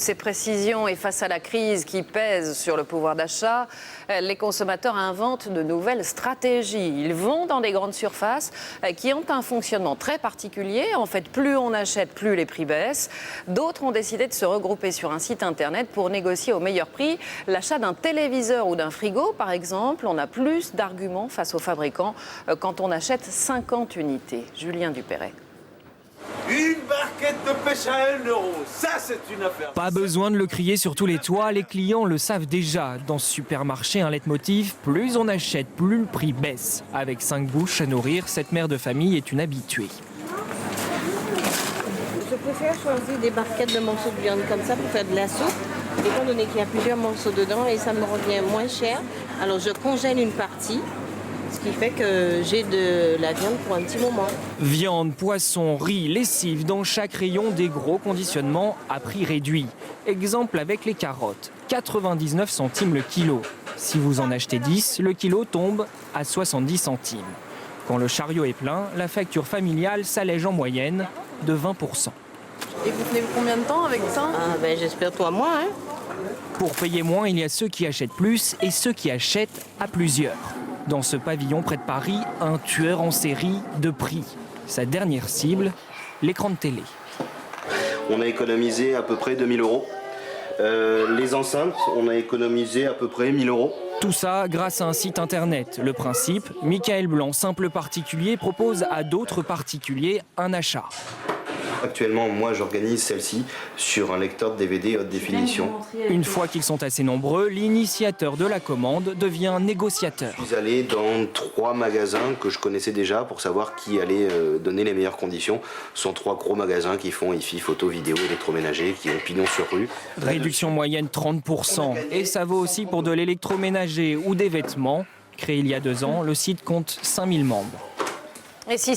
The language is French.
Ces précisions et face à la crise qui pèse sur le pouvoir d'achat, les consommateurs inventent de nouvelles stratégies. Ils vont dans des grandes surfaces qui ont un fonctionnement très particulier. En fait, plus on achète, plus les prix baissent. D'autres ont décidé de se regrouper sur un site internet pour négocier au meilleur prix l'achat d'un téléviseur ou d'un frigo, par exemple. On a plus d'arguments face aux fabricants quand on achète 50 unités. Julien Dupéret. Une barquette de pêche à 1 €, ça c'est une affaire. Pas besoin de le crier sur tous les toits, les clients le savent déjà. Dans ce supermarché, un leitmotiv, plus on achète, plus le prix baisse. Avec 5 bouches à nourrir, cette mère de famille est une habituée. Je préfère choisir des barquettes de morceaux de viande comme ça pour faire de la soupe, étant donné qu'il y a plusieurs morceaux dedans et ça me revient moins cher. Alors je congèle une partie, ce qui fait que j'ai de la viande pour un petit moment. Viande, poisson, riz, lessive, dans chaque rayon des gros conditionnements à prix réduit. Exemple avec les carottes, 99 centimes le kilo. Si vous en achetez 10, le kilo tombe à 70 centimes. Quand le chariot est plein, la facture familiale s'allège en moyenne de 20%. Et vous tenez combien de temps avec ça? J'espère toi moins. Pour payer moins, il y a ceux qui achètent plus et ceux qui achètent à plusieurs. Dans ce pavillon près de Paris, un tueur en série de prix. Sa dernière cible, l'écran de télé. On a économisé à peu près 2 000 €. Les enceintes, on a économisé à peu près 1 000 €. Tout ça grâce à un site internet. Le principe, Michael Blanc, simple particulier, propose à d'autres particuliers un achat. Actuellement, moi, j'organise celle-ci sur un lecteur de DVD haute définition. Une fois qu'ils sont assez nombreux, l'initiateur de la commande devient négociateur. Je suis allé dans 3 magasins que je connaissais déjà pour savoir qui allait donner les meilleures conditions. Ce sont 3 gros magasins qui font hi-fi, photo, vidéo, électroménager, qui ont pignon sur rue. Réduction moyenne 30%. Et ça vaut aussi pour de l'électroménager ou des vêtements. Créé il y a 2 ans, le site compte 5000 membres. Et si